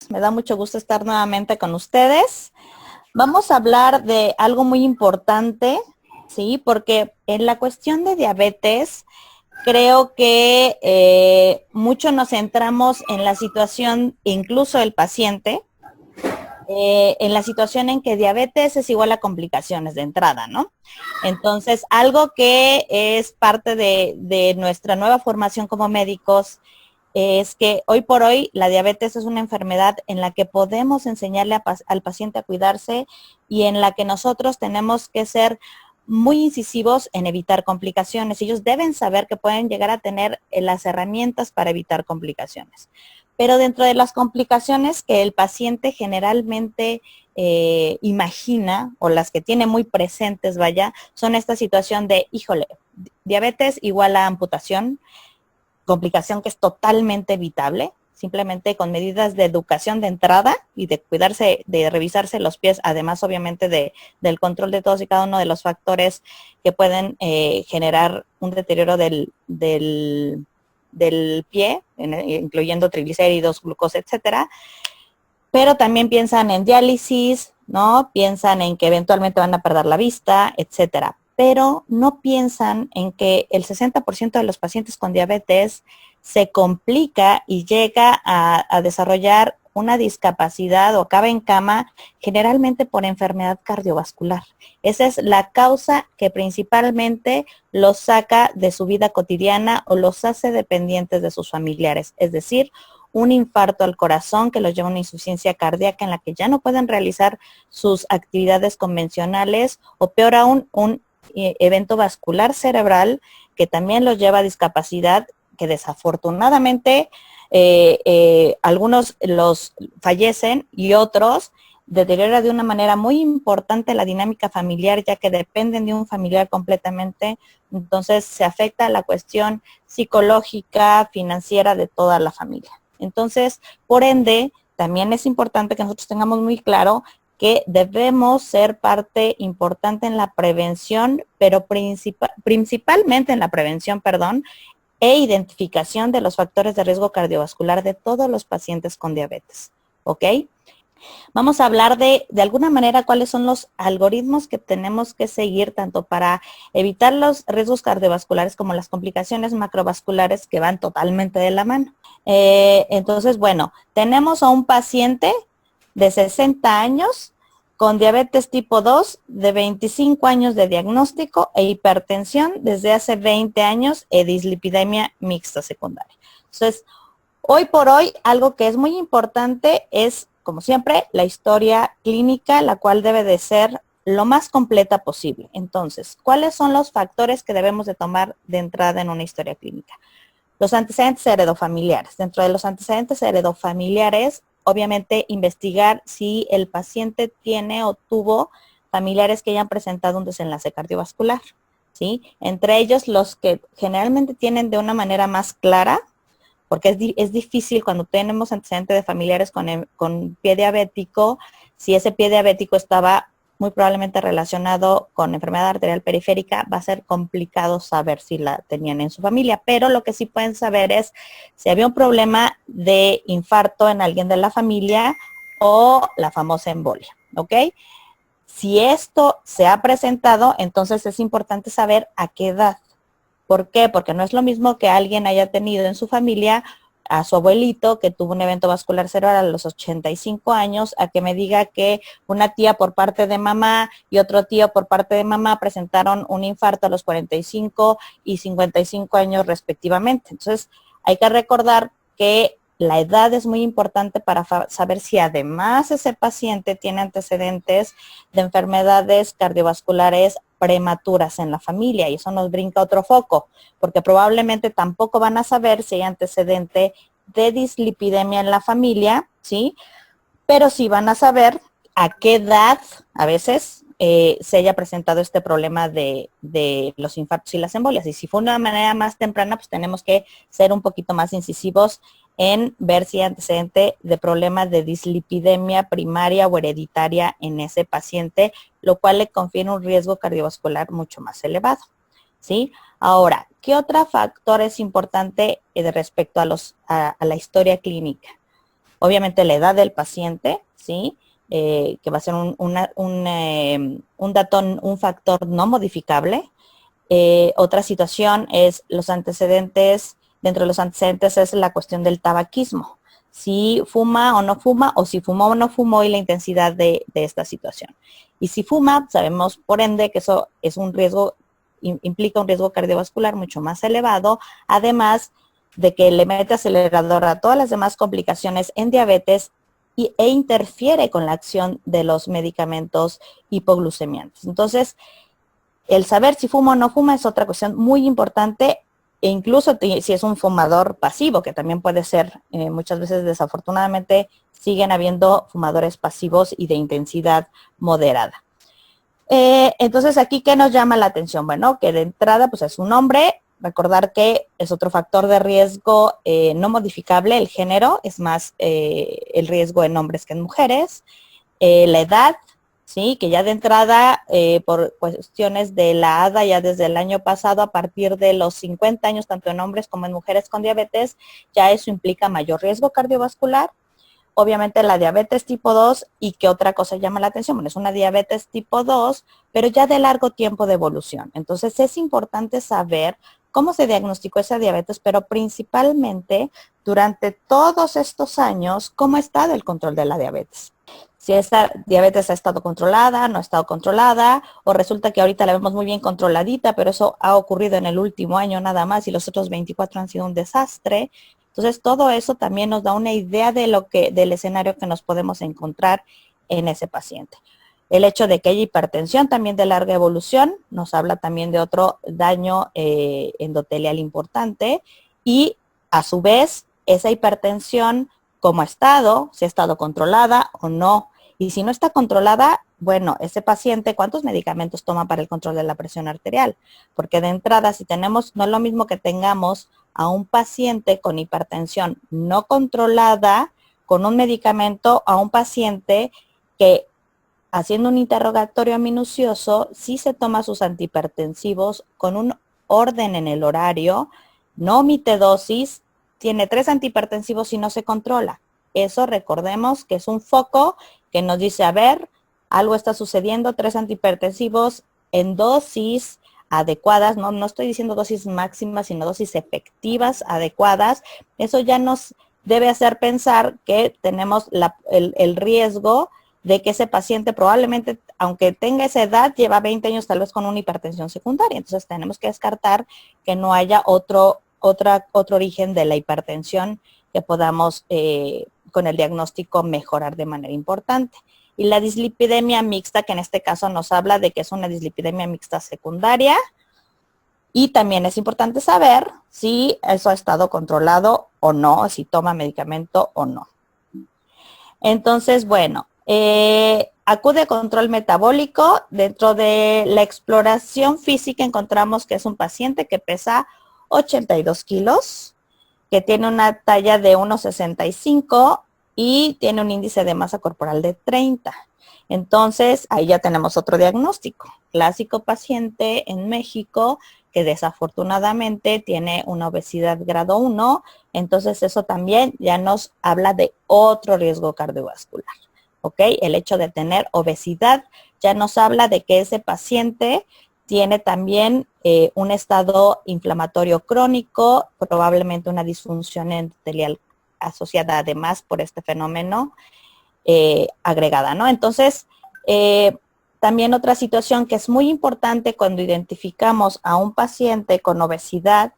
Me da mucho gusto estar nuevamente con ustedes. Vamos a hablar de algo muy importante, ¿sí? Porque en la cuestión de diabetes, creo que mucho nos centramos en la situación, incluso el paciente, en la situación en que diabetes es igual a complicaciones de entrada, ¿no? Entonces, algo que es parte de nuestra nueva formación como médicos es que hoy por hoy la diabetes es una enfermedad en la que podemos enseñarle al paciente a cuidarse y en la que nosotros tenemos que ser muy incisivos en evitar complicaciones. Ellos deben saber que pueden llegar a tener las herramientas para evitar complicaciones. Pero dentro de las complicaciones que el paciente generalmente imagina o las que tiene muy presentes, vaya, son esta situación de, híjole, diabetes igual a amputación, complicación que es totalmente evitable, simplemente con medidas de educación de entrada y de cuidarse, de revisarse los pies, además obviamente del control de todos y cada uno de los factores que pueden generar un deterioro del pie, incluyendo triglicéridos, glucosa, etcétera. Pero también piensan en diálisis, ¿no? Piensan en que eventualmente van a perder la vista, etcétera. Pero no piensan en que el 60% de los pacientes con diabetes se complica y llega a desarrollar una discapacidad o acaba en cama generalmente por enfermedad cardiovascular. Esa es la causa que principalmente los saca de su vida cotidiana o los hace dependientes de sus familiares. Es decir, un infarto al corazón que los lleva a una insuficiencia cardíaca en la que ya no pueden realizar sus actividades convencionales o peor aún, un evento vascular cerebral que también los lleva a discapacidad que desafortunadamente algunos los fallecen y otros deteriora de una manera muy importante la dinámica familiar, ya que dependen de un familiar completamente. Entonces se afecta la cuestión psicológica, financiera de toda la familia. Entonces, por ende, también es importante que nosotros tengamos muy claro que debemos ser parte importante en la prevención, pero principalmente en la prevención, e identificación de los factores de riesgo cardiovascular de todos los pacientes con diabetes. ¿Ok? Vamos a hablar de alguna manera cuáles son los algoritmos que tenemos que seguir tanto para evitar los riesgos cardiovasculares como las complicaciones macrovasculares que van totalmente de la mano. Entonces, bueno, tenemos a un paciente de 60 años con diabetes tipo 2, de 25 años de diagnóstico e hipertensión desde hace 20 años e dislipidemia mixta secundaria. Entonces, hoy por hoy, algo que es muy importante es, como siempre, la historia clínica, la cual debe de ser lo más completa posible. Entonces, ¿cuáles son los factores que debemos de tomar de entrada en una historia clínica? Los antecedentes heredofamiliares. Dentro de los antecedentes heredofamiliares, obviamente investigar si el paciente tiene o tuvo familiares que hayan presentado un desenlace cardiovascular, ¿sí? Entre ellos, los que generalmente tienen de una manera más clara, porque es difícil cuando tenemos antecedentes de familiares con pie diabético, si ese pie diabético estaba muy probablemente relacionado con enfermedad arterial periférica, va a ser complicado saber si la tenían en su familia, pero lo que sí pueden saber es si había un problema de infarto en alguien de la familia o la famosa embolia, ¿ok? Si esto se ha presentado, entonces es importante saber a qué edad. ¿Por qué? Porque no es lo mismo que alguien haya tenido en su familia a su abuelito que tuvo un evento vascular cerebral a los 85 años, a que me diga que una tía por parte de mamá y otro tío por parte de mamá presentaron un infarto a los 45 y 55 años respectivamente. Entonces, hay que recordar que la edad es muy importante para saber si además ese paciente tiene antecedentes de enfermedades cardiovasculares prematuras en la familia y eso nos brinca otro foco, porque probablemente tampoco van a saber si hay antecedente de dislipidemia en la familia, ¿sí? Pero sí van a saber a qué edad a veces se haya presentado este problema de los infartos y las embolias. Y si fue una manera más temprana, pues tenemos que ser un poquito más incisivos en ver si hay antecedente de problemas de dislipidemia primaria o hereditaria en ese paciente, lo cual le confiere un riesgo cardiovascular mucho más elevado, ¿sí? Ahora, ¿qué otro factor es importante respecto a la historia clínica? obviamente la edad del paciente, ¿sí? Que va a ser un factor no modificable. Otra situación es los antecedentes, dentro de los antecedentes es la cuestión del tabaquismo. Si fuma o no fuma, o si fumó o no fumó y la intensidad de esta situación. Y si fuma, sabemos por ende que eso es un riesgo, implica un riesgo cardiovascular mucho más elevado, además de que le mete acelerador a todas las demás complicaciones en diabetes e interfiere con la acción de los medicamentos hipoglucemiantes. Entonces, el saber si fuma o no fuma es otra cuestión muy importante, e incluso si es un fumador pasivo, que también puede ser, muchas veces desafortunadamente siguen habiendo fumadores pasivos y de intensidad moderada. Entonces, aquí, ¿qué nos llama la atención? Bueno, que de entrada, pues es un hombre. Recordar que es otro factor de riesgo no modificable, el género, es más el riesgo en hombres que en mujeres. La edad, sí, que ya de entrada, por cuestiones de la ADA, ya desde el año pasado, a partir de los 50 años, tanto en hombres como en mujeres con diabetes, ya eso implica mayor riesgo cardiovascular. Obviamente la diabetes tipo 2, y qué otra cosa llama la atención, bueno, es una diabetes tipo 2, pero ya de largo tiempo de evolución. Entonces es importante saber cómo se diagnosticó esa diabetes, pero principalmente durante todos estos años, cómo ha estado el control de la diabetes. Si esa diabetes ha estado controlada, no ha estado controlada, o resulta que ahorita la vemos muy bien controladita, pero eso ha ocurrido en el último año nada más y los otros 24 han sido un desastre. Entonces, todo eso también nos da una idea de del escenario que nos podemos encontrar en ese paciente. El hecho de que haya hipertensión también de larga evolución nos habla también de otro daño endotelial importante, y a su vez esa hipertensión, cómo ha estado, si ha estado controlada o no. Y si no está controlada, bueno, ese paciente, ¿cuántos medicamentos toma para el control de la presión arterial? Porque de entrada, si tenemos, no es lo mismo que tengamos a un paciente con hipertensión no controlada con un medicamento, a un paciente que, haciendo un interrogatorio minucioso, sí se toma sus antihipertensivos con un orden en el horario, no omite dosis, tiene 3 antihipertensivos y no se controla. Eso, recordemos que es un foco que nos dice, a ver, algo está sucediendo, 3 antihipertensivos en dosis adecuadas, no estoy diciendo dosis máximas, sino dosis efectivas, adecuadas. Eso ya nos debe hacer pensar que tenemos el riesgo de que ese paciente probablemente, aunque tenga esa edad, lleva 20 años tal vez con una hipertensión secundaria. Entonces tenemos que descartar que no haya otro origen de la hipertensión que podamos con el diagnóstico mejorar de manera importante. Y la dislipidemia mixta, que en este caso nos habla de que es una dislipidemia mixta secundaria. Y también es importante saber si eso ha estado controlado o no, si toma medicamento o no. Entonces, bueno, acude a control metabólico. Dentro de la exploración física encontramos que es un paciente que pesa 82 kilos, que tiene una talla de 1,65 y tiene un índice de masa corporal de 30. Entonces, ahí ya tenemos otro diagnóstico. Clásico paciente en México que desafortunadamente tiene una obesidad grado 1. Entonces, eso también ya nos habla de otro riesgo cardiovascular. ¿Ok? El hecho de tener obesidad ya nos habla de que ese paciente tiene también un estado inflamatorio crónico, probablemente una disfunción endotelial asociada además por este fenómeno agregada, ¿no? Entonces, también otra situación que es muy importante cuando identificamos a un paciente con obesidad,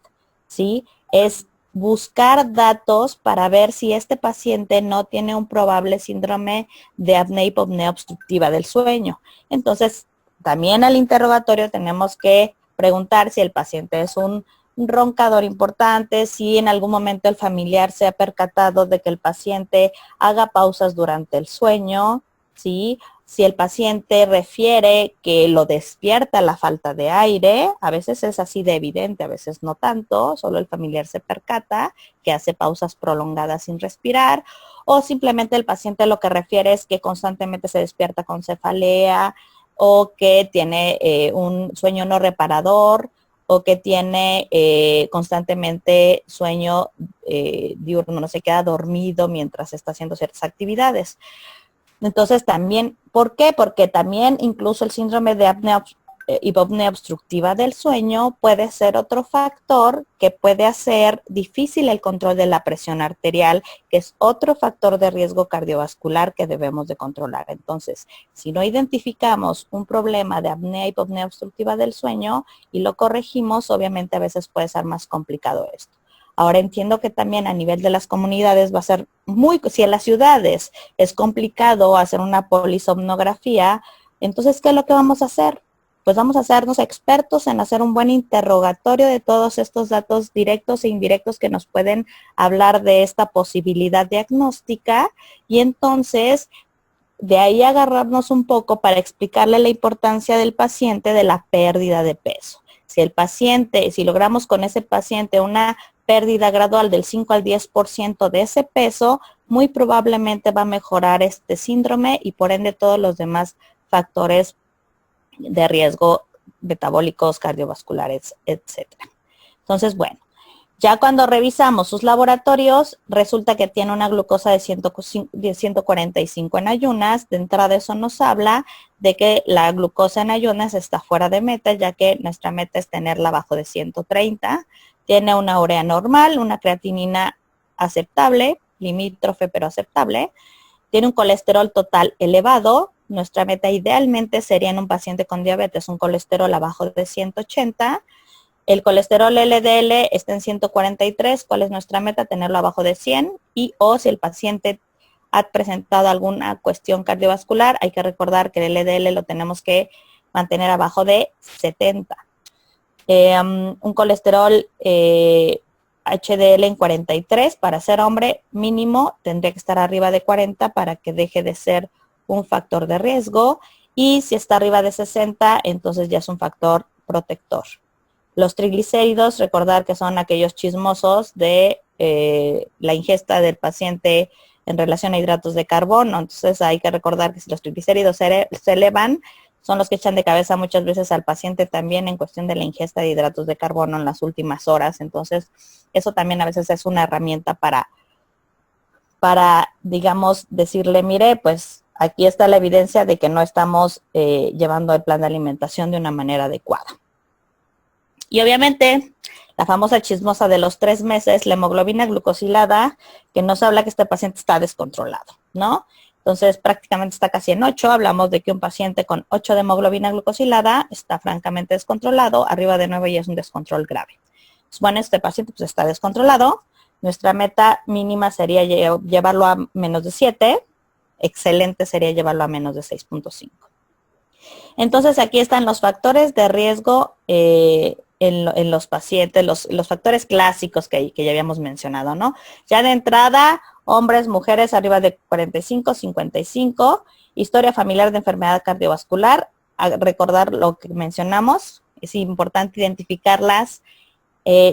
¿sí? Es buscar datos para ver si este paciente no tiene un probable síndrome de apnea y hipopnea obstructiva del sueño. Entonces, también al interrogatorio tenemos que preguntar si el paciente es un roncador importante, si en algún momento el familiar se ha percatado de que el paciente haga pausas durante el sueño, ¿sí? Si el paciente refiere que lo despierta la falta de aire, a veces es así de evidente, a veces no tanto, solo el familiar se percata que hace pausas prolongadas sin respirar, o simplemente el paciente lo que refiere es que constantemente se despierta con cefalea o que tiene un sueño no reparador, o que tiene constantemente sueño diurno, no se queda dormido mientras está haciendo ciertas actividades. Entonces también, ¿por qué? Porque también incluso el síndrome de hipopnea obstructiva del sueño puede ser otro factor que puede hacer difícil el control de la presión arterial, que es otro factor de riesgo cardiovascular que debemos de controlar. Entonces, si no identificamos un problema de apnea hipopnea obstructiva del sueño y lo corregimos, obviamente a veces puede ser más complicado esto. Ahora entiendo que también a nivel de las comunidades va a ser si en las ciudades es complicado hacer una polisomnografía, entonces, ¿qué es lo que vamos a hacer? Pues vamos a hacernos expertos en hacer un buen interrogatorio de todos estos datos directos e indirectos que nos pueden hablar de esta posibilidad diagnóstica y entonces de ahí agarrarnos un poco para explicarle la importancia del paciente de la pérdida de peso. Si logramos con ese paciente una pérdida gradual del 5 al 10% de ese peso, muy probablemente va a mejorar este síndrome y por ende todos los demás factores de riesgo metabólicos, cardiovasculares, etcétera. Entonces, bueno, ya cuando revisamos sus laboratorios, resulta que tiene una glucosa de 145 en ayunas. De entrada eso nos habla de que la glucosa en ayunas está fuera de meta, ya que nuestra meta es tenerla abajo de 130. Tiene una urea normal, una creatinina aceptable, limítrofe pero aceptable. Tiene un colesterol total elevado. Nuestra meta idealmente sería en un paciente con diabetes un colesterol abajo de 180. El colesterol LDL está en 143. ¿Cuál es nuestra meta? Tenerlo abajo de 100. Y o si el paciente ha presentado alguna cuestión cardiovascular, hay que recordar que el LDL lo tenemos que mantener abajo de 70. Un colesterol HDL en 43, para ser hombre mínimo tendría que estar arriba de 40 para que deje de ser un factor de riesgo, y si está arriba de 60, entonces ya es un factor protector. Los triglicéridos, recordar que son aquellos chismosos de la ingesta del paciente en relación a hidratos de carbono. Entonces hay que recordar que si los triglicéridos se elevan, son los que echan de cabeza muchas veces al paciente también en cuestión de la ingesta de hidratos de carbono en las últimas horas. Entonces, eso también a veces es una herramienta para digamos, decirle, mire, pues aquí está la evidencia de que no estamos llevando el plan de alimentación de una manera adecuada. Y obviamente, la famosa chismosa de los 3 meses, la hemoglobina glucosilada, que nos habla que este paciente está descontrolado, ¿no? Entonces, prácticamente está casi en 8. Hablamos de que un paciente con 8 de hemoglobina glucosilada está francamente descontrolado. Arriba de 9 ya es un descontrol grave. Pues, bueno, este paciente pues está descontrolado. Nuestra meta mínima sería llevarlo a menos de 7. Excelente sería llevarlo a menos de 6.5. Entonces, aquí están los factores de riesgo en los pacientes, los factores clásicos que ya habíamos mencionado, ¿no? Ya de entrada, hombres, mujeres arriba de 45, 55, historia familiar de enfermedad cardiovascular, a recordar lo que mencionamos, es importante identificarlas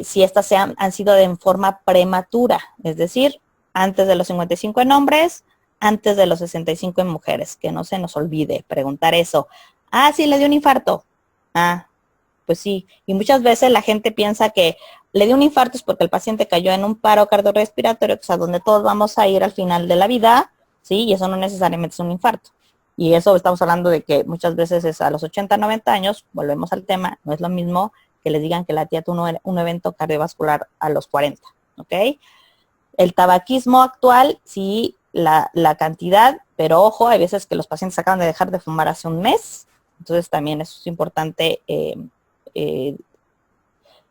si estas han sido en forma prematura, es decir, antes de los 55 en hombres, antes de los 65 en mujeres, que no se nos olvide preguntar eso. Ah, sí, le dio un infarto. Ah, pues sí. Y muchas veces la gente piensa que le dio un infarto es porque el paciente cayó en un paro cardiorrespiratorio, que es a donde todos vamos a ir al final de la vida, ¿sí? Y eso no necesariamente es un infarto. Y eso estamos hablando de que muchas veces es a los 80, 90 años, volvemos al tema, no es lo mismo que les digan que la tía tuvo un evento cardiovascular a los 40, ¿ok? El tabaquismo actual, sí, la cantidad, pero ojo, hay veces que los pacientes acaban de dejar de fumar hace un mes, entonces también eso es importante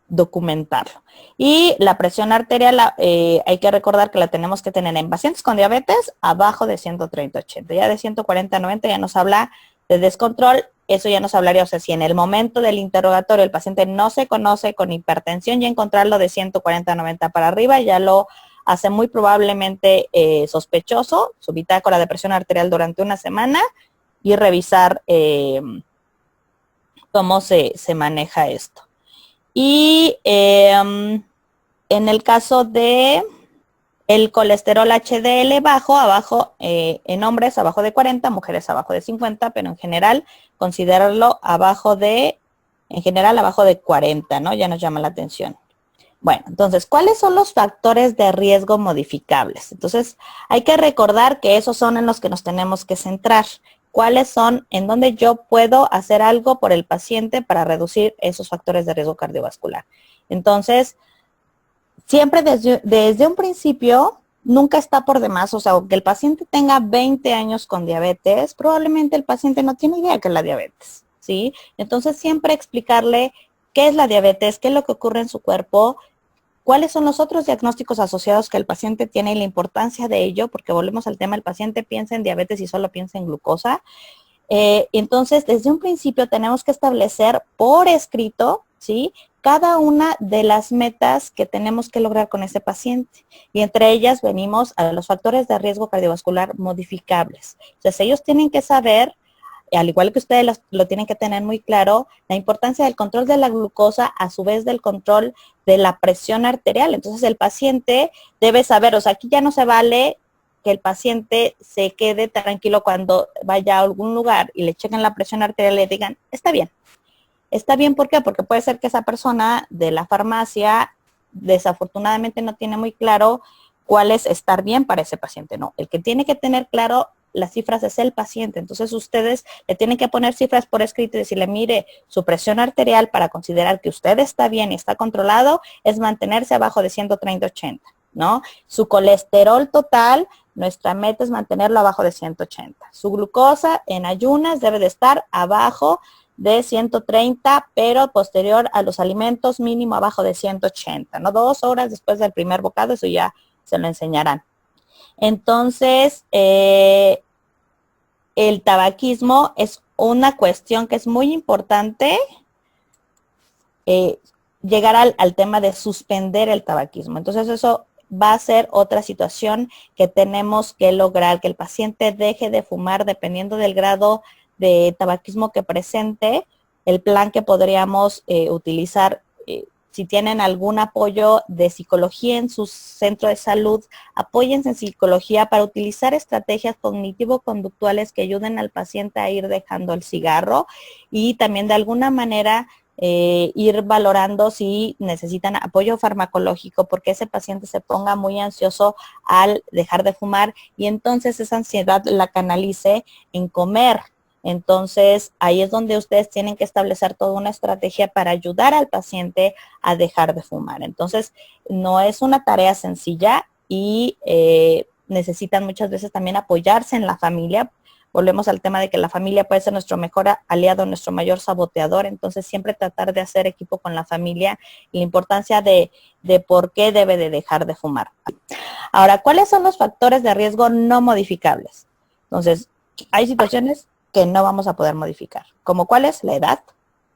documentarlo. Y la presión arterial hay que recordar que la tenemos que tener en pacientes con diabetes abajo de 130/80. Ya de 140/90 ya nos habla de descontrol. Eso ya nos hablaría, o sea, si en el momento del interrogatorio el paciente no se conoce con hipertensión, ya encontrarlo de 140/90 para arriba ya lo hace muy probablemente sospechoso, su bitácora de presión arterial durante una semana y revisar cómo se maneja esto. Y en el caso de el colesterol HDL abajo en hombres abajo de 40, mujeres abajo de 50, pero en general considerarlo abajo de En general, abajo de 40, ¿no? Ya nos llama la atención. Bueno, entonces, ¿cuáles son los factores de riesgo modificables? Entonces, hay que recordar que esos son en los que nos tenemos que centrar. ¿Cuáles son en donde yo puedo hacer algo por el paciente para reducir esos factores de riesgo cardiovascular? Entonces, siempre desde un principio, nunca está por demás, o sea, aunque el paciente tenga 20 años con diabetes, probablemente el paciente no tiene idea que es la diabetes, ¿sí? Entonces, siempre explicarle qué es la diabetes, qué es lo que ocurre en su cuerpo, cuáles son los otros diagnósticos asociados que el paciente tiene y la importancia de ello, porque volvemos al tema, el paciente piensa en diabetes y solo piensa en glucosa. Entonces, desde un principio tenemos que establecer por escrito, ¿sí?, cada una de las metas que tenemos que lograr con ese paciente. Y entre ellas venimos a los factores de riesgo cardiovascular modificables. Entonces, ellos tienen que saber, al igual que ustedes lo tienen que tener muy claro, la importancia del control de la glucosa, a su vez del control de la presión arterial. Entonces, el paciente debe saber, o sea, aquí ya no se vale que el paciente se quede tranquilo cuando vaya a algún lugar y le chequen la presión arterial y le digan, está bien. Está bien, ¿por qué? Porque puede ser que esa persona de la farmacia desafortunadamente no tiene muy claro cuál es estar bien para ese paciente. No, el que tiene que tener claro las cifras es el paciente. Entonces ustedes le tienen que poner cifras por escrito y decirle, mire, su presión arterial para considerar que usted está bien y está controlado es mantenerse abajo de 130/80, ¿no? Su colesterol total, nuestra meta es mantenerlo abajo de 180. Su glucosa en ayunas debe de estar abajo de 130, pero posterior a los alimentos mínimo abajo de 180, ¿no? 2 horas después del primer bocado, eso ya se lo enseñarán. Entonces, el tabaquismo es una cuestión que es muy importante, llegar al tema de suspender el tabaquismo. Entonces, eso va a ser otra situación que tenemos que lograr, que el paciente deje de fumar dependiendo del grado de tabaquismo que presente. El plan que podríamos utilizar, si tienen algún apoyo de psicología en su centro de salud, apóyense en psicología para utilizar estrategias cognitivo-conductuales que ayuden al paciente a ir dejando el cigarro y también de alguna manera ir valorando si necesitan apoyo farmacológico, porque ese paciente se ponga muy ansioso al dejar de fumar y entonces esa ansiedad la canalice en comer. Entonces, ahí es donde ustedes tienen que establecer toda una estrategia para ayudar al paciente a dejar de fumar. Entonces, no es una tarea sencilla y necesitan muchas veces también apoyarse en la familia. Volvemos al tema de que la familia puede ser nuestro mejor aliado, nuestro mayor saboteador. Entonces, siempre tratar de hacer equipo con la familia y la importancia de por qué debe de dejar de fumar. Ahora, ¿cuáles son los factores de riesgo no modificables? Entonces, hay situaciones que no vamos a poder modificar. ¿Como cuál es? La edad.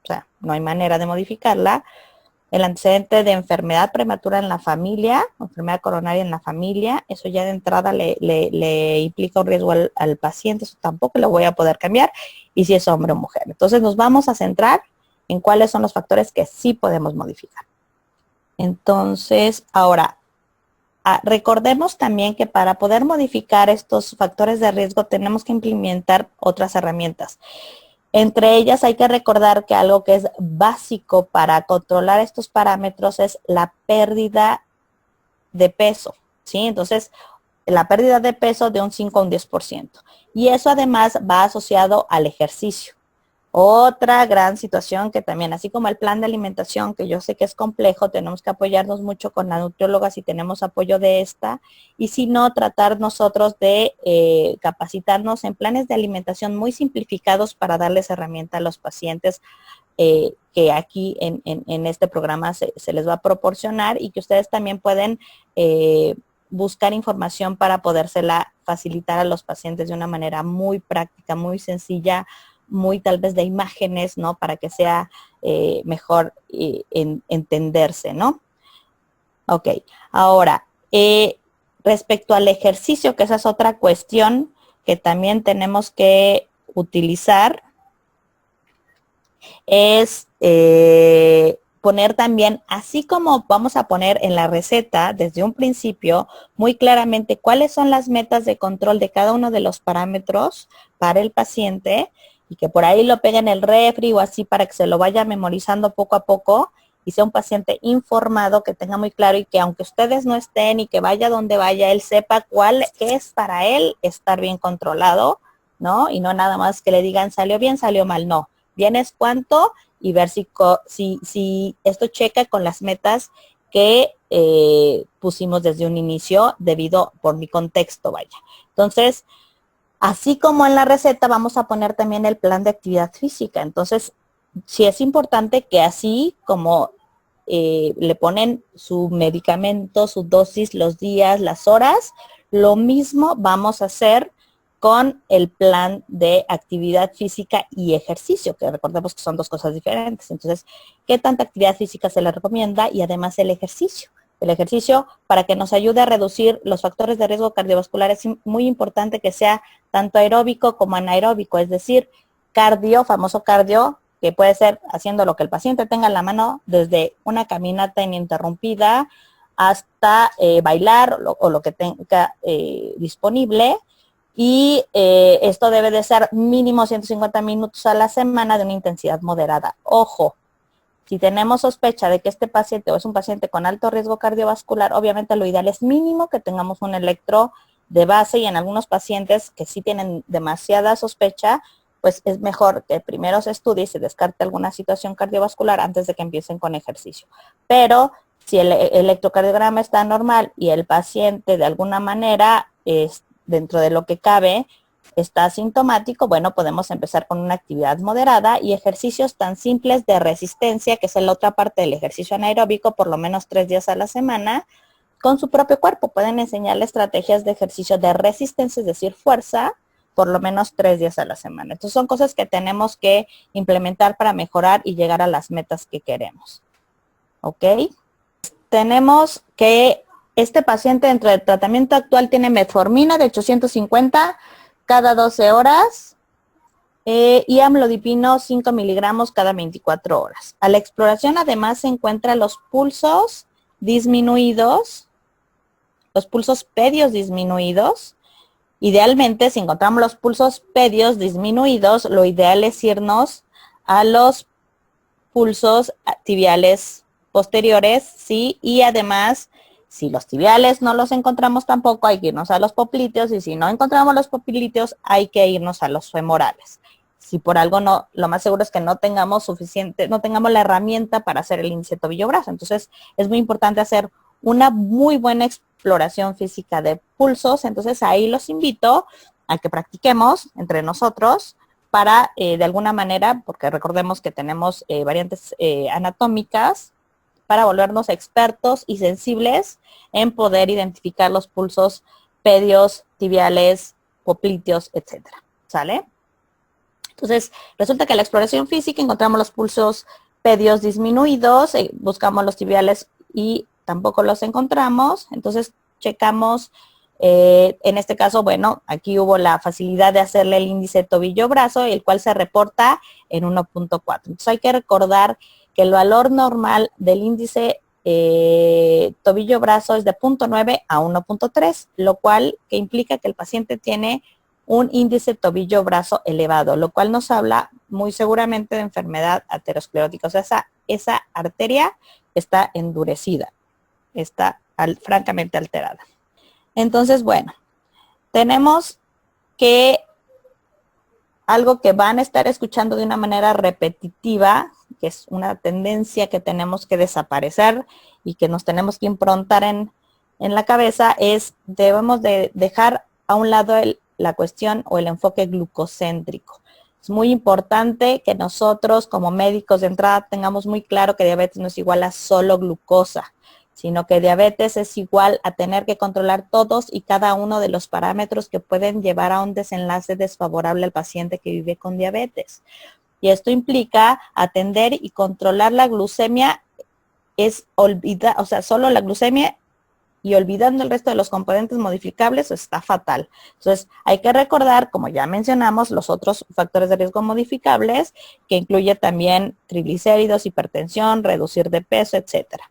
O sea, no hay manera de modificarla. El antecedente de enfermedad prematura en la familia, enfermedad coronaria en la familia, eso ya de entrada le implica un riesgo al paciente, eso tampoco lo voy a poder cambiar, y si es hombre o mujer. Entonces nos vamos a centrar en cuáles son los factores que sí podemos modificar. Entonces, ahora, recordemos también que para poder modificar estos factores de riesgo tenemos que implementar otras herramientas. Entre ellas hay que recordar que algo que es básico para controlar estos parámetros es la pérdida de peso, ¿sí? Entonces, la pérdida de peso de un 5 a un 10%. Y eso además va asociado al ejercicio. Otra gran situación que también, así como el plan de alimentación, que yo sé que es complejo, tenemos que apoyarnos mucho con la nutrióloga si tenemos apoyo de esta, y si no, tratar nosotros de capacitarnos en planes de alimentación muy simplificados para darles herramienta a los pacientes que aquí en este programa se les va a proporcionar y que ustedes también pueden buscar información para podérsela facilitar a los pacientes de una manera muy práctica, muy sencilla, muy tal vez de imágenes, ¿no? Para que sea mejor entenderse, ¿no? Ok, ahora, respecto al ejercicio, que esa es otra cuestión que también tenemos que utilizar, es poner también, así como vamos a poner en la receta desde un principio, muy claramente cuáles son las metas de control de cada uno de los parámetros para el paciente. y que por ahí lo pegue en el refri o así para que se lo vaya memorizando poco a poco y sea un paciente informado, que tenga muy claro y que aunque ustedes no estén y que vaya donde vaya, él sepa cuál es para él estar bien controlado, ¿no? Y no nada más que le digan salió bien, salió mal, no. Bien es cuánto y ver si esto checa con las metas que pusimos desde un inicio debido por mi contexto, vaya. Entonces, así como en la receta vamos a poner también el plan de actividad física. Entonces, sí es importante que así como le ponen su medicamento, su dosis, los días, las horas, lo mismo vamos a hacer con el plan de actividad física y ejercicio, que recordemos que son dos cosas diferentes. Entonces, ¿qué tanta actividad física se le recomienda? Y además el ejercicio. El ejercicio para que nos ayude a reducir los factores de riesgo cardiovascular es muy importante que sea tanto aeróbico como anaeróbico, es decir, cardio, famoso cardio, que puede ser haciendo lo que el paciente tenga en la mano, desde una caminata ininterrumpida hasta bailar o lo que tenga disponible. Y esto debe de ser mínimo 150 minutos a la semana de una intensidad moderada. Ojo, si tenemos sospecha de que este paciente o es un paciente con alto riesgo cardiovascular, obviamente lo ideal es mínimo que tengamos un electro de base y en algunos pacientes que sí tienen demasiada sospecha, pues es mejor que primero se estudie y se descarte alguna situación cardiovascular antes de que empiecen con ejercicio. Pero si el electrocardiograma está normal y el paciente de alguna manera es dentro de lo que cabe, está asintomático, bueno, podemos empezar con una actividad moderada y ejercicios tan simples de resistencia, que es la otra parte del ejercicio anaeróbico, por lo menos 3 días a la semana, con su propio cuerpo. Pueden enseñarle estrategias de ejercicio de resistencia, es decir, fuerza, por lo menos 3 días a la semana. Entonces son cosas que tenemos que implementar para mejorar y llegar a las metas que queremos. ¿Ok? Tenemos que este paciente dentro del tratamiento actual tiene metformina de 850 cada 12 horas y amlodipino 5 miligramos cada 24 horas. A la exploración además se encuentran los pulsos disminuidos, los pulsos pedios disminuidos. Idealmente, si encontramos los pulsos pedios disminuidos, lo ideal es irnos a los pulsos tibiales posteriores, ¿sí? Y además, si los tibiales no los encontramos tampoco, hay que irnos a los popliteos, y si no encontramos los popliteos, hay que irnos a los femorales. Si por algo no, lo más seguro es que no tengamos la herramienta para hacer el índice tobillo-brazo. Entonces, es muy importante hacer una muy buena exploración física de pulsos. Entonces, ahí los invito a que practiquemos entre nosotros para, de alguna manera, porque recordemos que tenemos variantes anatómicas, para volvernos expertos y sensibles en poder identificar los pulsos pedios, tibiales, popliteos, etcétera. ¿Sale? Entonces, resulta que en la exploración física encontramos los pulsos pedios disminuidos, buscamos los tibiales y tampoco los encontramos. Entonces, checamos, en este caso, bueno, aquí hubo la facilidad de hacerle el índice tobillo-brazo, el cual se reporta en 1.4. Entonces, hay que recordar que el valor normal del índice tobillo-brazo es de 0.9 a 1.3, lo cual que implica que el paciente tiene un índice tobillo-brazo elevado, lo cual nos habla muy seguramente de enfermedad aterosclerótica. O sea, esa arteria está endurecida, está francamente alterada. Entonces, bueno, tenemos que algo que van a estar escuchando de una manera repetitiva, que es una tendencia que tenemos que desaparecer y que nos tenemos que improntar en la cabeza, es debemos de dejar a un lado la cuestión o el enfoque glucocéntrico. Es muy importante que nosotros como médicos de entrada tengamos muy claro que diabetes no es igual a solo glucosa, sino que diabetes es igual a tener que controlar todos y cada uno de los parámetros que pueden llevar a un desenlace desfavorable al paciente que vive con diabetes. Y esto implica atender y controlar la glucemia, solo la glucemia y olvidando el resto de los componentes modificables está fatal. Entonces, hay que recordar, como ya mencionamos, los otros factores de riesgo modificables, que incluye también triglicéridos, hipertensión, reducir de peso, etcétera.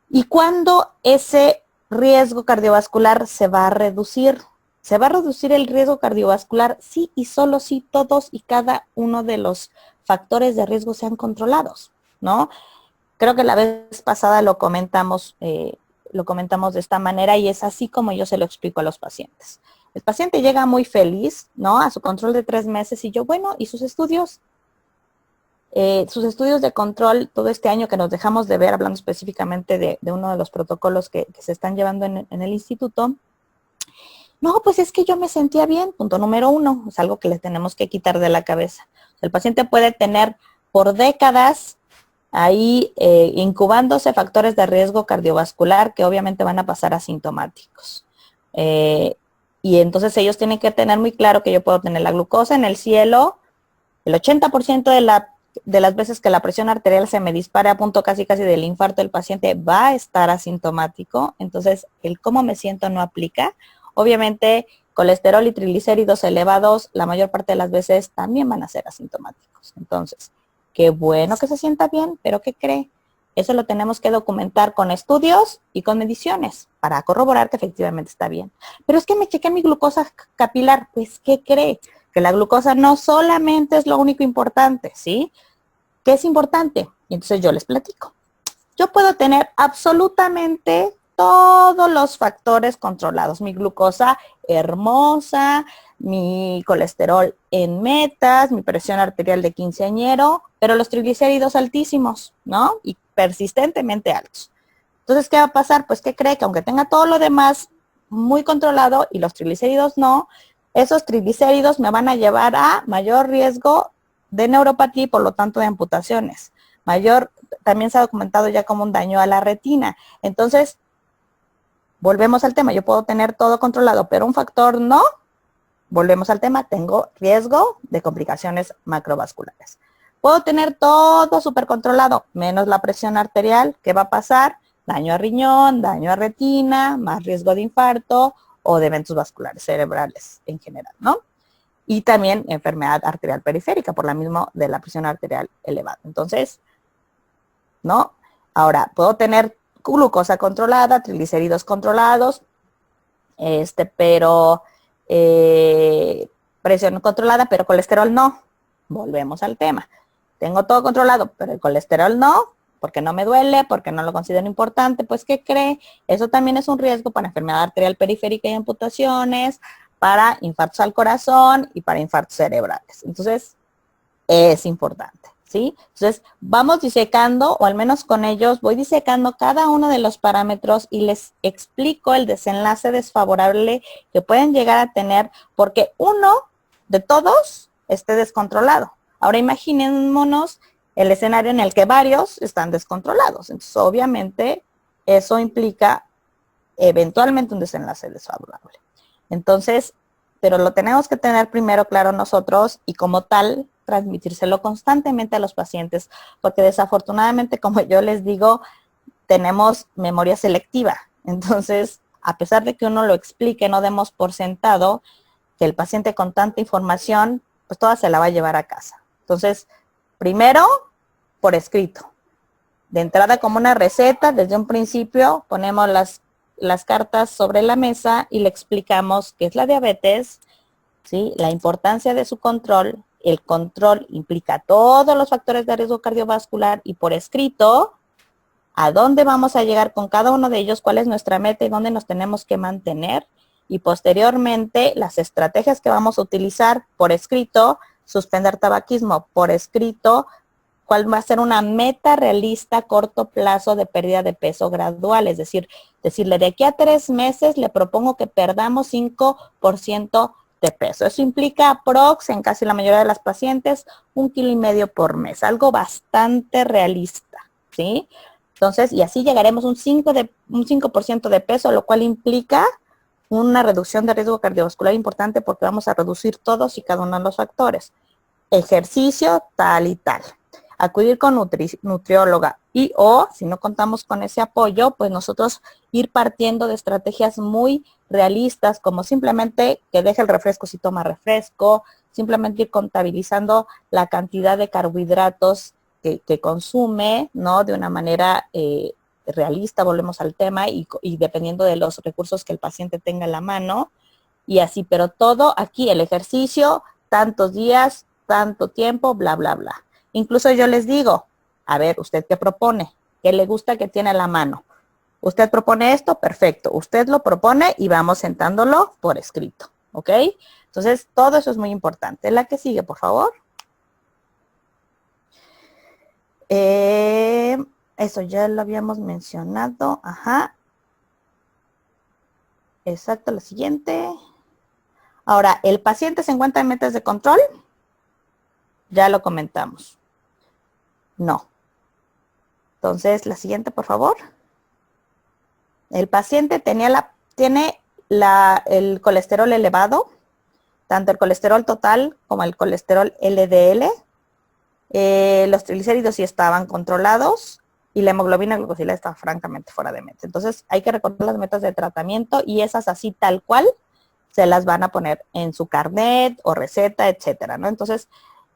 ¿Y cuándo ese riesgo cardiovascular se va a reducir? ¿Se va a reducir el riesgo cardiovascular? Sí y solo si todos y cada uno de los factores de riesgo sean controlados, ¿no? Creo que la vez pasada lo comentamos de esta manera y es así como yo se lo explico a los pacientes. El paciente llega muy feliz, ¿no? A su control de 3 meses y yo, bueno, ¿y sus estudios? Sus estudios de control todo este año que nos dejamos de ver, hablando específicamente de uno de los protocolos que se están llevando en el instituto. No, pues es que yo me sentía bien, punto número 1, es algo que le tenemos que quitar de la cabeza. El paciente puede tener por décadas ahí incubándose factores de riesgo cardiovascular que obviamente van a pasar asintomáticos. Y entonces ellos tienen que tener muy claro que yo puedo tener la glucosa en el cielo, el 80% de las veces que la presión arterial se me dispara a punto casi del infarto, el paciente va a estar asintomático. Entonces, el cómo me siento no aplica. Obviamente, colesterol y triglicéridos elevados, la mayor parte de las veces también van a ser asintomáticos. Entonces, qué bueno que se sienta bien, pero ¿qué cree? Eso lo tenemos que documentar con estudios y con mediciones para corroborar que efectivamente está bien. Pero es que me chequeé mi glucosa capilar. Pues, ¿qué cree? Que la glucosa no solamente es lo único importante, ¿sí? ¿Qué es importante? Y entonces yo les platico. Yo puedo tener absolutamente todos los factores controlados. Mi glucosa hermosa, mi colesterol en metas, mi presión arterial de quinceañero, pero los triglicéridos altísimos, ¿no? Y persistentemente altos. Entonces, ¿qué va a pasar? Pues, ¿qué cree? Que aunque tenga todo lo demás muy controlado y los triglicéridos no, esos triglicéridos me van a llevar a mayor riesgo de neuropatía y por lo tanto de amputaciones. También se ha documentado ya como un daño a la retina. Entonces, volvemos al tema, yo puedo tener todo controlado, pero un factor no, volvemos al tema, tengo riesgo de complicaciones macrovasculares. Puedo tener todo súper controlado, menos la presión arterial, ¿qué va a pasar? Daño a riñón, daño a retina, más riesgo de infarto o de eventos vasculares cerebrales en general, ¿no? Y también enfermedad arterial periférica, por la misma de la presión arterial elevada. Entonces, ¿no? Ahora, puedo tener glucosa controlada, triglicéridos controlados, pero presión controlada, pero colesterol no. Volvemos al tema. Tengo todo controlado, pero el colesterol no, porque no me duele, porque no lo considero importante. Pues, ¿qué cree? Eso también es un riesgo para enfermedad arterial periférica y amputaciones, para infartos al corazón y para infartos cerebrales. Entonces, es importante, ¿sí? Entonces, vamos disecando, o al menos con ellos, voy disecando cada uno de los parámetros y les explico el desenlace desfavorable que pueden llegar a tener porque uno de todos esté descontrolado. Ahora imaginémonos el escenario en el que varios están descontrolados. Entonces, obviamente, eso implica eventualmente un desenlace desfavorable. Entonces, pero lo tenemos que tener primero claro nosotros y como tal, transmitírselo constantemente a los pacientes, porque desafortunadamente, como yo les digo, tenemos memoria selectiva. Entonces, a pesar de que uno lo explique, no demos por sentado que el paciente con tanta información, pues toda se la va a llevar a casa. Entonces, primero, por escrito. De entrada, como una receta, desde un principio ponemos las cartas sobre la mesa y le explicamos qué es la diabetes, ¿sí? La importancia de su control. El control implica todos los factores de riesgo cardiovascular y por escrito, a dónde vamos a llegar con cada uno de ellos, cuál es nuestra meta y dónde nos tenemos que mantener. Y posteriormente, las estrategias que vamos a utilizar por escrito, suspender tabaquismo por escrito, cuál va a ser una meta realista a corto plazo de pérdida de peso gradual. Es decir, decirle de aquí a 3 meses le propongo que perdamos 5% de peso. Eso implica aprox en casi la mayoría de las pacientes 1,5 kilos por mes, algo bastante realista, ¿sí? Entonces, y así llegaremos a un 5% de peso, lo cual implica una reducción de riesgo cardiovascular importante porque vamos a reducir todos y cada uno de los factores. Ejercicio tal y tal. Acudir con nutrióloga y o si no contamos con ese apoyo, pues nosotros ir partiendo de estrategias muy realistas como simplemente que deje el refresco si toma refresco, simplemente ir contabilizando la cantidad de carbohidratos que consume, ¿no? De una manera realista, volvemos al tema y dependiendo de los recursos que el paciente tenga en la mano, y así, pero todo aquí, el ejercicio, tantos días, tanto tiempo, bla, bla, bla. Incluso yo les digo, a ver, ¿usted qué propone? ¿Qué le gusta que tiene a la mano? Usted propone esto, perfecto. Usted lo propone y vamos sentándolo por escrito, ¿ok? Entonces, todo eso es muy importante. La que sigue, por favor. Eso ya lo habíamos mencionado. Ajá. Exacto, la siguiente. Ahora, ¿el paciente se encuentra en metas de control? Ya lo comentamos. No. Entonces, la siguiente, por favor. El paciente tiene el colesterol elevado, tanto el colesterol total como el colesterol LDL. Los triglicéridos sí estaban controlados y la hemoglobina glucosilada está francamente fuera de meta. Entonces, hay que recordar las metas de tratamiento y esas así tal cual se las van a poner en su carnet o receta, etcétera, ¿no? Entonces,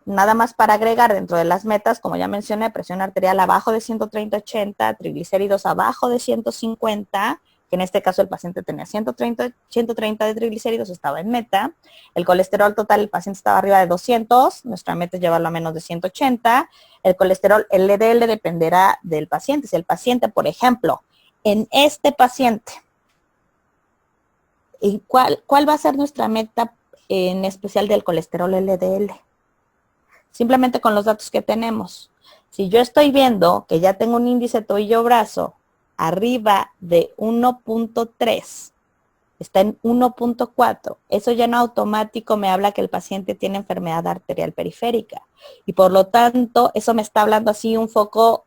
nada más para agregar dentro de las metas, como ya mencioné, presión arterial abajo de 130/80, triglicéridos abajo de 150, que en este caso el paciente tenía 130 de triglicéridos, estaba en meta. El colesterol total, el paciente estaba arriba de 200, nuestra meta es llevarlo a menos de 180. El colesterol LDL dependerá del paciente. Si el paciente, por ejemplo, en este paciente, ¿cuál va a ser nuestra meta en especial del colesterol LDL? Simplemente con los datos que tenemos. Si yo estoy viendo que ya tengo un índice tobillo-brazo arriba de 1.3, está en 1.4, eso ya en automático me habla que el paciente tiene enfermedad arterial periférica. Y por lo tanto, eso me está hablando así un foco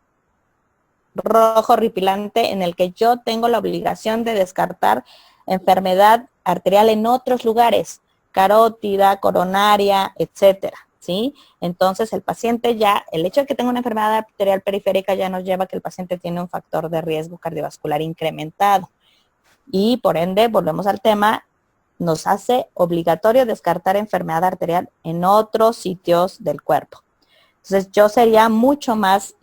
rojo horripilante en el que yo tengo la obligación de descartar enfermedad arterial en otros lugares, carótida, coronaria, etcétera, ¿sí? Entonces el paciente ya, el hecho de que tenga una enfermedad arterial periférica ya nos lleva a que el paciente tiene un factor de riesgo cardiovascular incrementado. Y por ende, volvemos al tema, nos hace obligatorio descartar enfermedad arterial en otros sitios del cuerpo. Entonces yo sería mucho más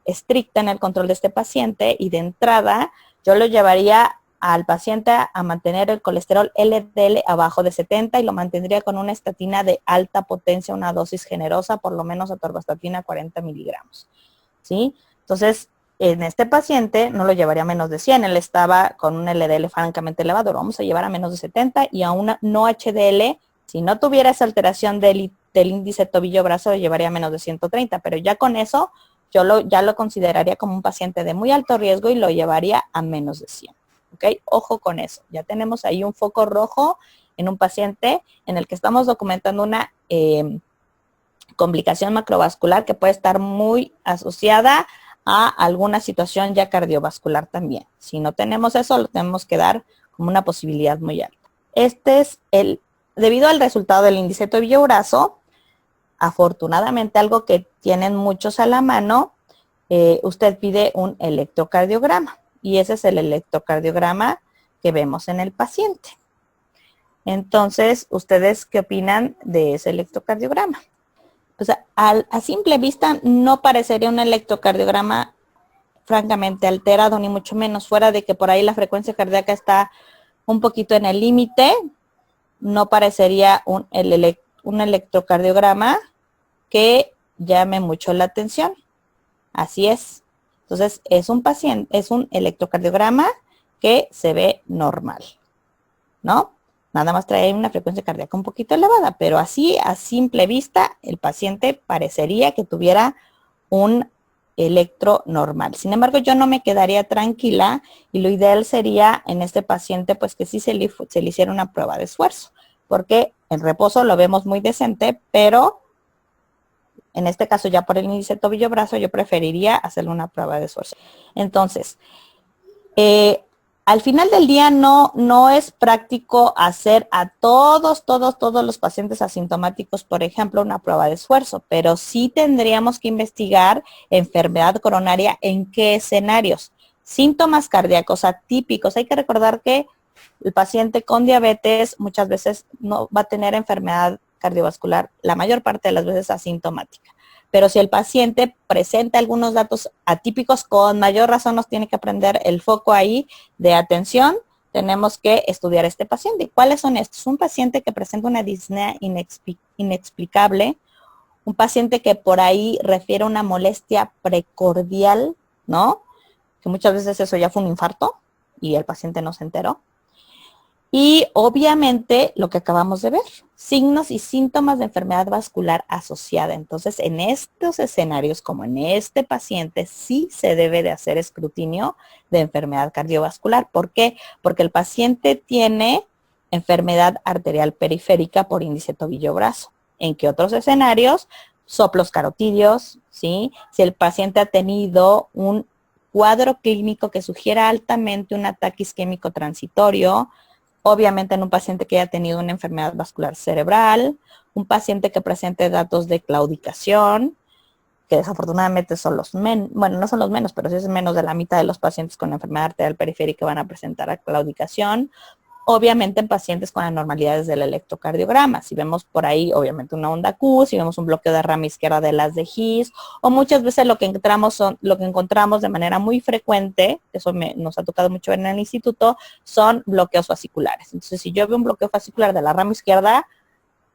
estricta en el control de este paciente y de entrada yo lo llevaría al paciente a mantener el colesterol LDL abajo de 70 y lo mantendría con una estatina de alta potencia, una dosis generosa, por lo menos atorvastatina 40 miligramos, ¿sí? Entonces, en este paciente no lo llevaría a menos de 100, él estaba con un LDL francamente elevado, lo vamos a llevar a menos de 70 y a una no HDL, si no tuviera esa alteración del índice tobillo-brazo, lo llevaría a menos de 130, pero ya con eso ya lo consideraría como un paciente de muy alto riesgo y lo llevaría a menos de 100. ¿Ok? Ojo con eso. Ya tenemos ahí un foco rojo en un paciente en el que estamos documentando una complicación macrovascular que puede estar muy asociada a alguna situación ya cardiovascular también. Si no tenemos eso, lo tenemos que dar como una posibilidad muy alta. Este es debido al resultado del índice tobillo-brazo, afortunadamente algo que tienen muchos a la mano, usted pide un electrocardiograma y ese es el electrocardiograma que vemos en el paciente. Entonces, ¿ustedes qué opinan de ese electrocardiograma? Pues a simple vista no parecería un electrocardiograma francamente alterado, ni mucho menos, fuera de que por ahí la frecuencia cardíaca está un poquito en el límite, no parecería un electrocardiograma que llame mucho la atención. Así es. Entonces, es un electrocardiograma que se ve normal, ¿no? Nada más trae una frecuencia cardíaca un poquito elevada, pero así, a simple vista, el paciente parecería que tuviera un electro normal. Sin embargo, yo no me quedaría tranquila y lo ideal sería en este paciente, pues que sí se le hiciera una prueba de esfuerzo, porque en reposo lo vemos muy decente, pero en este caso ya por el índice tobillo-brazo yo preferiría hacerle una prueba de esfuerzo. Entonces, al final del día no es práctico hacer a todos los pacientes asintomáticos, por ejemplo, una prueba de esfuerzo, pero sí tendríamos que investigar enfermedad coronaria en qué escenarios. Síntomas cardíacos atípicos. Hay que recordar que el paciente con diabetes muchas veces no va a tener enfermedad cardiovascular, la mayor parte de las veces asintomática. Pero si el paciente presenta algunos datos atípicos, con mayor razón nos tiene que prender el foco ahí de atención tenemos que estudiar a este paciente. ¿Cuáles son estos? Un paciente que presenta una disnea inexplicable, un paciente que por ahí refiere una molestia precordial, ¿no? Que muchas veces eso ya fue un infarto y el paciente no se enteró. Y obviamente lo que acabamos de ver, signos y síntomas de enfermedad vascular asociada. Entonces, en estos escenarios, como en este paciente, sí se debe de hacer escrutinio de enfermedad cardiovascular. ¿Por qué? Porque el paciente tiene enfermedad arterial periférica por índice tobillo-brazo. ¿En qué otros escenarios? Soplos carotidios, ¿sí? Si el paciente ha tenido un cuadro clínico que sugiera altamente un ataque isquémico transitorio, obviamente en un paciente que haya tenido una enfermedad vascular cerebral, un paciente que presente datos de claudicación, que desafortunadamente son los menos, bueno, no son los menos, pero sí es menos de la mitad de los pacientes con enfermedad arterial periférica van a presentar claudicación. Obviamente en pacientes con anormalidades del electrocardiograma. Si vemos por ahí, obviamente, una onda Q, si vemos un bloqueo de rama izquierda de las de His, o muchas veces lo que encontramos de manera muy frecuente, eso nos ha tocado mucho ver en el instituto, son bloqueos fasciculares. Entonces, si yo veo un bloqueo fascicular de la rama izquierda,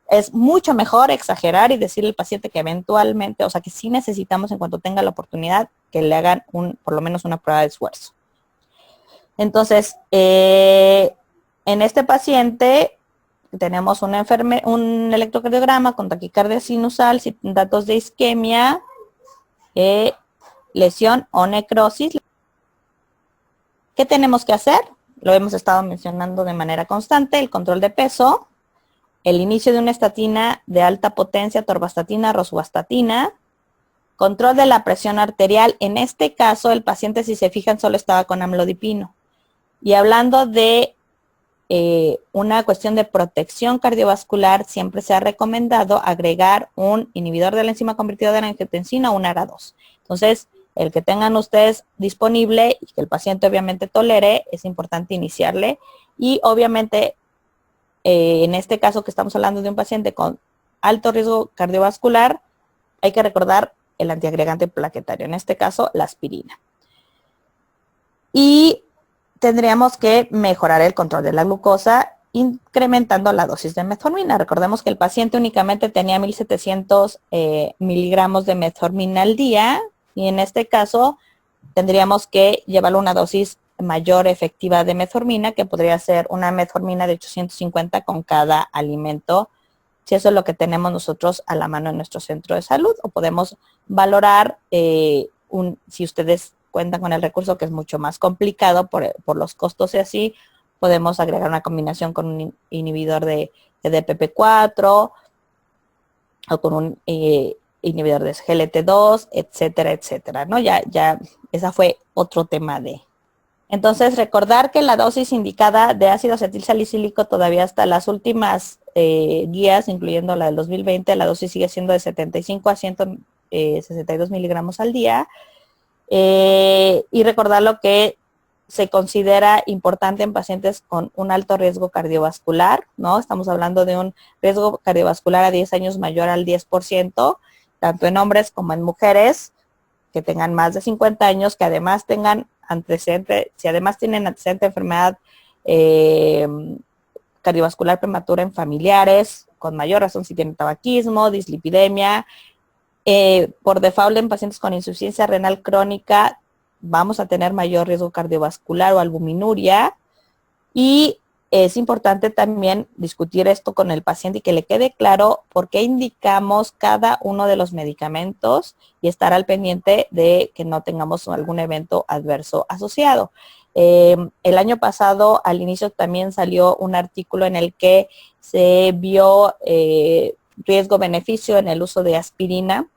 es mucho mejor exagerar y decirle al paciente que eventualmente, o sea, que sí necesitamos en cuanto tenga la oportunidad que le hagan por lo menos una prueba de esfuerzo. Entonces, en este paciente tenemos un electrocardiograma con taquicardia sinusal, datos de isquemia, lesión o necrosis. ¿Qué tenemos que hacer? Lo hemos estado mencionando de manera constante, el control de peso, el inicio de una estatina de alta potencia, atorvastatina, rosuvastatina, control de la presión arterial. En este caso, el paciente, si se fijan, solo estaba con amlodipino. Y hablando de una cuestión de protección cardiovascular, siempre se ha recomendado agregar un inhibidor de la enzima convertidora de angiotensina o un ARA2. Entonces, el que tengan ustedes disponible y que el paciente obviamente tolere, es importante iniciarle. Y obviamente, en este caso que estamos hablando de un paciente con alto riesgo cardiovascular, hay que recordar el antiagregante plaquetario, en este caso la aspirina. Y tendríamos que mejorar el control de la glucosa incrementando la dosis de metformina. Recordemos que el paciente únicamente tenía 1700 miligramos de metformina al día y en este caso tendríamos que llevarlo a una dosis mayor efectiva de metformina, que podría ser una metformina de 850 con cada alimento, si eso es lo que tenemos nosotros a la mano en nuestro centro de salud, o podemos valorar si ustedes cuentan con el recurso, que es mucho más complicado por los costos y así, podemos agregar una combinación con un inhibidor de DPP4 o con un inhibidor de SGLT2, etcétera, etcétera, ¿no? Ya, esa fue otro tema de. Entonces, recordar que la dosis indicada de ácido acetilsalicílico todavía hasta las últimas guías, incluyendo la del 2020, la dosis sigue siendo de 75 a 162 miligramos al día. Y recordar lo que se considera importante en pacientes con un alto riesgo cardiovascular, ¿no? Estamos hablando de un riesgo cardiovascular a 10 años mayor al 10%, tanto en hombres como en mujeres que tengan más de 50 años, que además tengan antecedente, si además tienen antecedente de enfermedad cardiovascular prematura en familiares, con mayor razón si tienen tabaquismo, dislipidemia. Por default en pacientes con insuficiencia renal crónica vamos a tener mayor riesgo cardiovascular o albuminuria, y es importante también discutir esto con el paciente y que le quede claro por qué indicamos cada uno de los medicamentos y estar al pendiente de que no tengamos algún evento adverso asociado. El año pasado, al inicio, también salió un artículo en el que se vio riesgo-beneficio en el uso de aspirina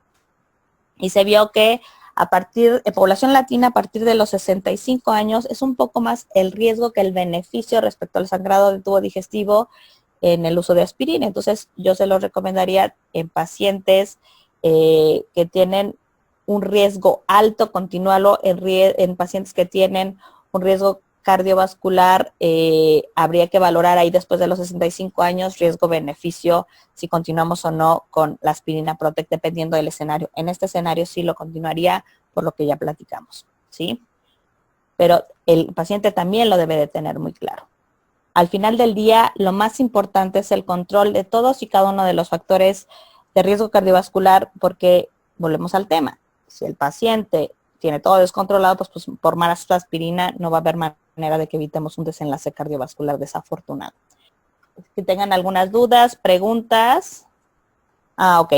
y se vio que en población latina, a partir de los 65 años, es un poco más el riesgo que el beneficio respecto al sangrado del tubo digestivo en el uso de aspirina. Entonces, yo se lo recomendaría en pacientes que tienen un riesgo alto, continuarlo en pacientes que tienen un riesgo cardiovascular, habría que valorar ahí después de los 65 años riesgo-beneficio, si continuamos o no con la aspirina Protect, dependiendo del escenario. En este escenario sí lo continuaría por lo que ya platicamos, ¿sí? pero el paciente también lo debe de tener muy claro. Al final del día, lo más importante es el control de todos y cada uno de los factores de riesgo cardiovascular, porque volvemos al tema. Si el paciente tiene todo descontrolado, pues por más aspirina no va a haber manera de que evitemos un desenlace cardiovascular desafortunado. Que tengan algunas dudas, preguntas. Ok.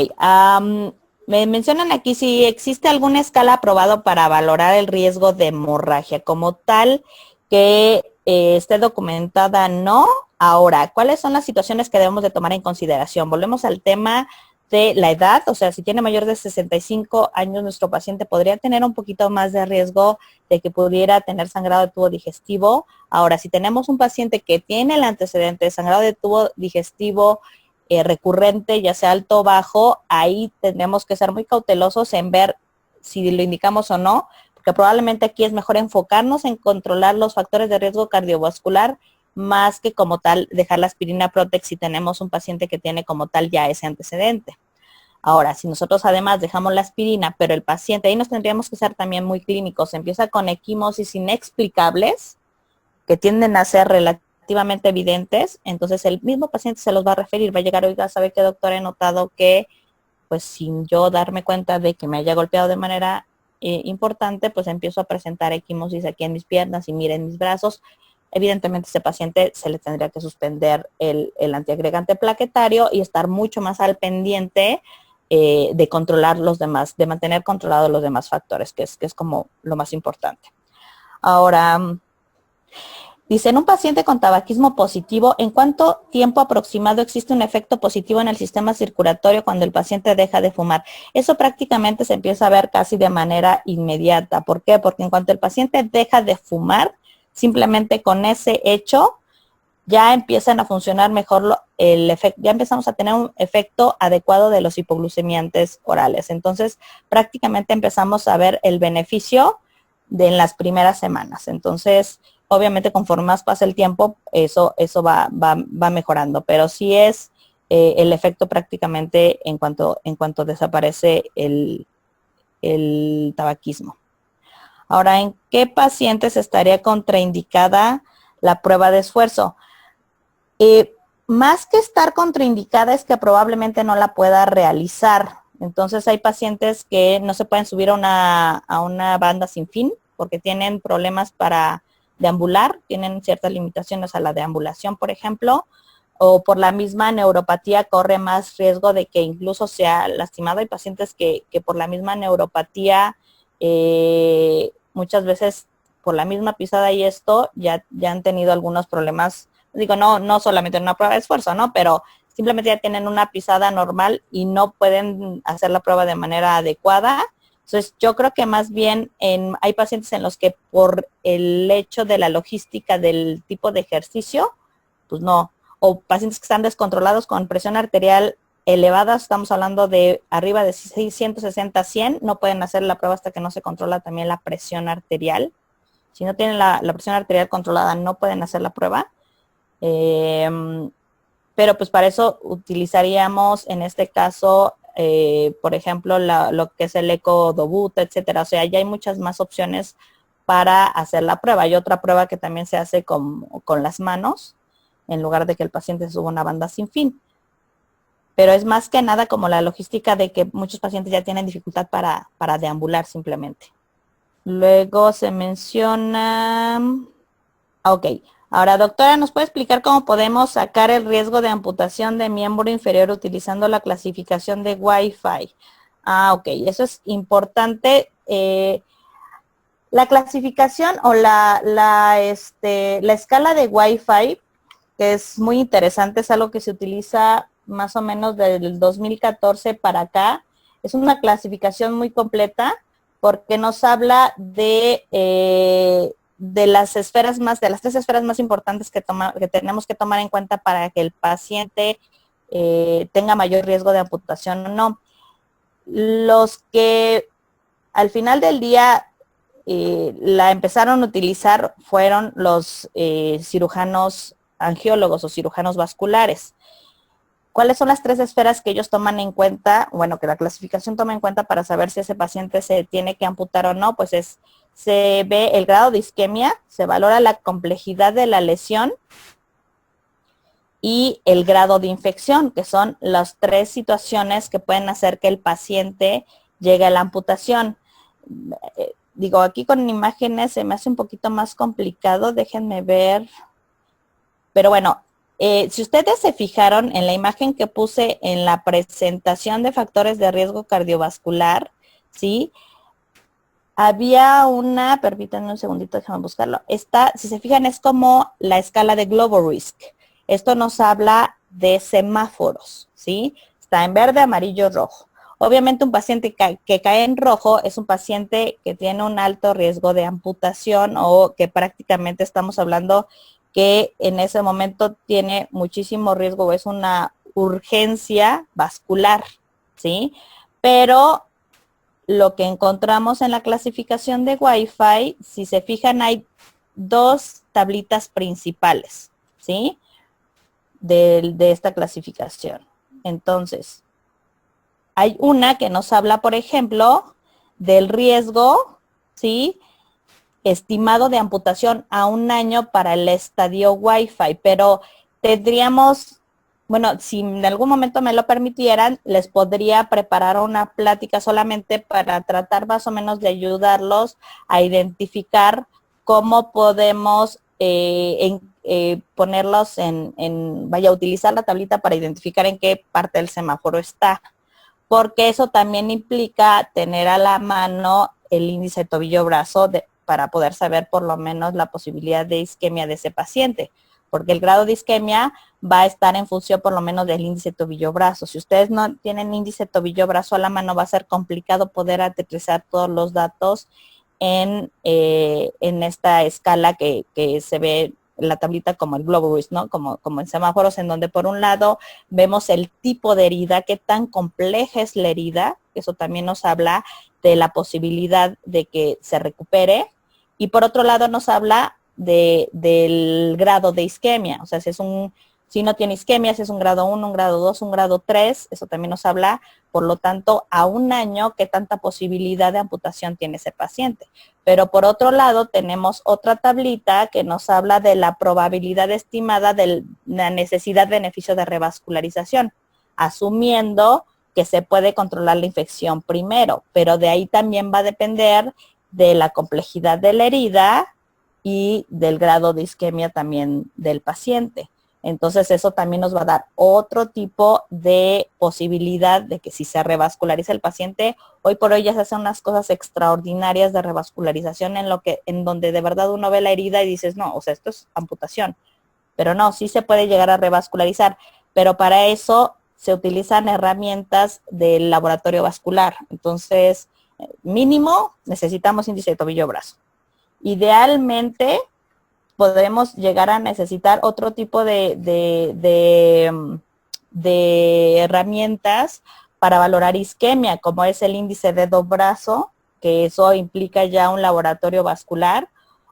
Me mencionan aquí si existe alguna escala aprobada para valorar el riesgo de hemorragia. Como tal, que esté documentada, no. Ahora, ¿cuáles son las situaciones que debemos de tomar en consideración? Volvemos al tema de la edad, o sea, si tiene mayor de 65 años, nuestro paciente podría tener un poquito más de riesgo de que pudiera tener sangrado de tubo digestivo. Ahora, si tenemos un paciente que tiene el antecedente de sangrado de tubo digestivo recurrente, ya sea alto o bajo, ahí tendremos que ser muy cautelosos en ver si lo indicamos o no, porque probablemente aquí es mejor enfocarnos en controlar los factores de riesgo cardiovascular más que como tal dejar la aspirina Protex si tenemos un paciente que tiene como tal ya ese antecedente. Ahora, si nosotros además dejamos la aspirina, pero el paciente, ahí nos tendríamos que ser también muy clínicos, empieza con equimosis inexplicables, que tienden a ser relativamente evidentes, entonces el mismo paciente se los va a referir, va a llegar, oiga, ¿sabe qué, doctor? He notado que, pues sin yo darme cuenta de que me haya golpeado de manera importante, pues empiezo a presentar equimosis aquí en mis piernas y miren mis brazos. Evidentemente a ese paciente se le tendría que suspender el antiagregante plaquetario y estar mucho más al pendiente de controlar los demás, de mantener controlados los demás factores, que es como lo más importante. Ahora, dice, en un paciente con tabaquismo positivo, ¿en cuánto tiempo aproximado existe un efecto positivo en el sistema circulatorio cuando el paciente deja de fumar? Eso prácticamente se empieza a ver casi de manera inmediata. ¿Por qué? Porque en cuanto el paciente deja de fumar, simplemente con ese hecho ya empiezan a funcionar mejor el efecto, ya empezamos a tener un efecto adecuado de los hipoglucemiantes orales. Entonces, prácticamente empezamos a ver el beneficio en las primeras semanas. Entonces, obviamente, conforme más pasa el tiempo, eso va mejorando. Pero sí es el efecto prácticamente en cuanto desaparece el tabaquismo. Ahora, ¿en qué pacientes estaría contraindicada la prueba de esfuerzo? Más que estar contraindicada es que probablemente no la pueda realizar. Entonces hay pacientes que no se pueden subir a una banda sin fin porque tienen problemas para deambular, tienen ciertas limitaciones a la deambulación, por ejemplo, o por la misma neuropatía corre más riesgo de que incluso sea lastimado. Hay pacientes que por la misma neuropatía, muchas veces por la misma pisada y esto, ya han tenido algunos problemas. Digo, no solamente en una prueba de esfuerzo, ¿no? Pero simplemente ya tienen una pisada normal y no pueden hacer la prueba de manera adecuada. Entonces, yo creo que más bien hay pacientes en los que por el hecho de la logística del tipo de ejercicio, pues no. O pacientes que están descontrolados con presión arterial elevada, estamos hablando de arriba de 160, 100, no pueden hacer la prueba hasta que no se controla también la presión arterial. Si no tienen la presión arterial controlada, no pueden hacer la prueba. Pero pues para eso utilizaríamos en este caso, por ejemplo, lo que es el ecodobuta, etcétera. O sea, ya hay muchas más opciones para hacer la prueba. Hay otra prueba que también se hace con las manos, en lugar de que el paciente suba una banda sin fin. Pero es más que nada como la logística de que muchos pacientes ya tienen dificultad para deambular simplemente. Luego se menciona, ok. Ahora, doctora, ¿nos puede explicar cómo podemos sacar el riesgo de amputación de miembro inferior utilizando la clasificación de Wi-Fi? Ok, eso es importante. La clasificación o la escala de Wi-Fi, que es muy interesante, es algo que se utiliza más o menos desde el 2014 para acá. Es una clasificación muy completa porque nos habla de las tres esferas más importantes que tenemos que tomar en cuenta para que el paciente tenga mayor riesgo de amputación o no. Los que al final del día la empezaron a utilizar fueron los cirujanos angiólogos o cirujanos vasculares. ¿Cuáles son las tres esferas que ellos toman en cuenta? Bueno, que la clasificación toma en cuenta para saber si ese paciente se tiene que amputar o no, pues es se ve el grado de isquemia, se valora la complejidad de la lesión y el grado de infección, que son las 3 situaciones que pueden hacer que el paciente llegue a la amputación. Digo, aquí con imágenes se me hace un poquito más complicado, déjenme ver. Pero bueno, si ustedes se fijaron en la imagen que puse en la presentación de factores de riesgo cardiovascular, ¿sí? Había una, permítanme un segundito, déjame buscarlo. Esta, si se fijan, es como la escala de Global Risk. Esto nos habla de semáforos, ¿sí? Está en verde, amarillo, rojo. Obviamente un paciente que cae en rojo es un paciente que tiene un alto riesgo de amputación o que prácticamente estamos hablando que en ese momento tiene muchísimo riesgo o es una urgencia vascular, ¿sí? Pero lo que encontramos en la clasificación de Wi-Fi, si se fijan, hay 2 tablitas principales, ¿sí? De esta clasificación. Entonces, hay una que nos habla, por ejemplo, del riesgo, ¿sí? Estimado de amputación a 1 año para el estadio Wi-Fi, pero tendríamos, bueno, si en algún momento me lo permitieran, les podría preparar una plática solamente para tratar más o menos de ayudarlos a identificar cómo podemos ponerlos vaya a utilizar la tablita para identificar en qué parte del semáforo está, porque eso también implica tener a la mano el índice tobillo-brazo para poder saber por lo menos la posibilidad de isquemia de ese paciente, porque el grado de isquemia va a estar en función por lo menos del índice tobillo-brazo. Si ustedes no tienen índice tobillo-brazo a la mano, va a ser complicado poder aterrizar todos los datos en esta escala que se ve en la tablita como el Global Risk, ¿no? Como en semáforos, en donde por un lado vemos el tipo de herida, qué tan compleja es la herida, eso también nos habla de la posibilidad de que se recupere, y por otro lado nos habla del grado de isquemia, o sea, si no tiene isquemia, si es un grado 1, un grado 2, un grado 3, eso también nos habla, por lo tanto, a 1 año, qué tanta posibilidad de amputación tiene ese paciente. Pero por otro lado, tenemos otra tablita que nos habla de la probabilidad estimada de la necesidad-beneficio de revascularización, asumiendo que se puede controlar la infección primero, pero de ahí también va a depender de la complejidad de la herida y del grado de isquemia también del paciente. Entonces eso también nos va a dar otro tipo de posibilidad de que si se revasculariza el paciente, hoy por hoy ya se hacen unas cosas extraordinarias de revascularización en donde de verdad uno ve la herida y dices, no, o sea, esto es amputación. Pero no, sí se puede llegar a revascularizar, pero para eso se utilizan herramientas del laboratorio vascular. Entonces, mínimo necesitamos índice de tobillo-brazo. Idealmente podremos llegar a necesitar otro tipo de herramientas para valorar isquemia, como es el índice dedo-brazo, que eso implica ya un laboratorio vascular,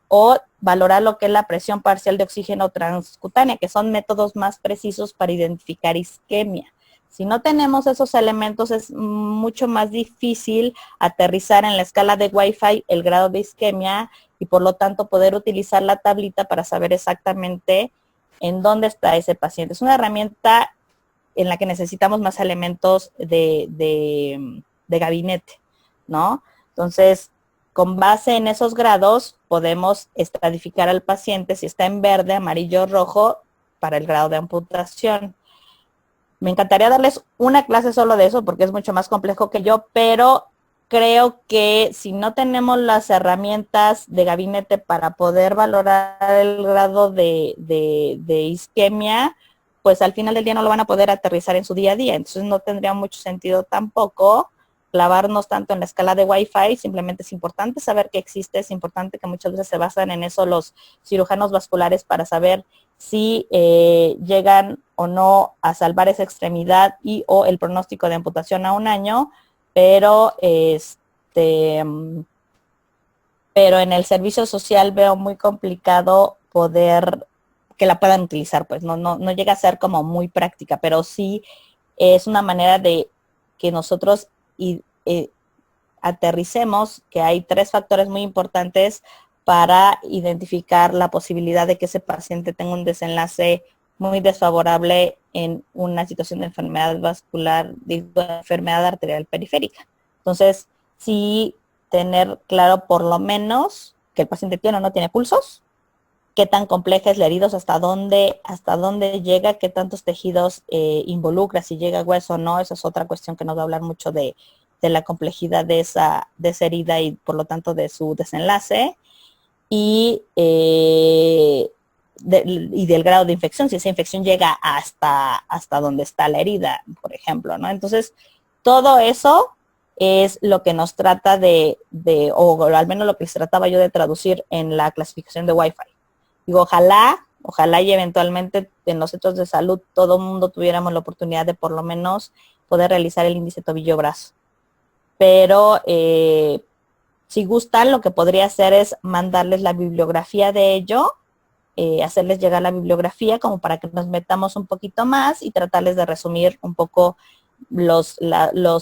o valorar lo que es la presión parcial de oxígeno transcutánea, que son métodos más precisos para identificar isquemia. Si no tenemos esos elementos, es mucho más difícil aterrizar en la escala de Wi-Fi el grado de isquemia y por lo tanto poder utilizar la tablita para saber exactamente en dónde está ese paciente. Es una herramienta en la que necesitamos más elementos de gabinete, ¿no? Entonces, con base en esos grados, podemos estratificar al paciente si está en verde, amarillo, rojo, para el grado de amputación. Me encantaría darles una clase solo de eso porque es mucho más complejo que yo, pero creo que si no tenemos las herramientas de gabinete para poder valorar el grado de isquemia, pues al final del día no lo van a poder aterrizar en su día a día. Entonces no tendría mucho sentido tampoco clavarnos tanto en la escala de Wi-Fi. Simplemente es importante saber que existe, es importante que muchas veces se basan en eso los cirujanos vasculares para saber si llegan o no a salvar esa extremidad y o el pronóstico de amputación a 1 año, pero pero en el servicio social veo muy complicado poder que la puedan utilizar, pues no llega a ser como muy práctica, pero sí es una manera de que nosotros aterricemos que hay 3 factores muy importantes para identificar la posibilidad de que ese paciente tenga un desenlace muy desfavorable en una situación de enfermedad vascular, digo, enfermedad arterial periférica. Entonces, sí tener claro por lo menos que el paciente tiene o no tiene pulsos, qué tan compleja es la herida, hasta dónde llega, qué tantos tejidos involucra, si llega hueso o no, esa es otra cuestión que nos va a hablar mucho de la complejidad de esa herida y por lo tanto de su desenlace y, y del grado de infección, si esa infección llega hasta donde está la herida, por ejemplo, ¿no? Entonces, todo eso es lo que nos trata o al menos lo que les trataba yo de traducir en la clasificación de Wi-Fi. Digo, ojalá y eventualmente en los centros de salud todo el mundo tuviéramos la oportunidad de por lo menos poder realizar el índice tobillo-brazo. Pero si gustan, lo que podría hacer es mandarles la bibliografía de ello, hacerles llegar la bibliografía como para que nos metamos un poquito más y tratarles de resumir un poco los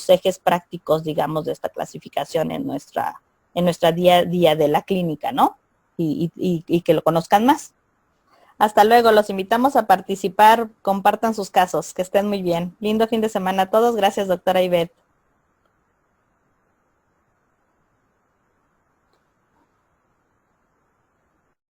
ejes prácticos, digamos, de esta clasificación en nuestra día a día de la clínica, ¿no? Y que lo conozcan más. Hasta luego, los invitamos a participar, compartan sus casos, que estén muy bien. Lindo fin de semana a todos, gracias doctora Ivette.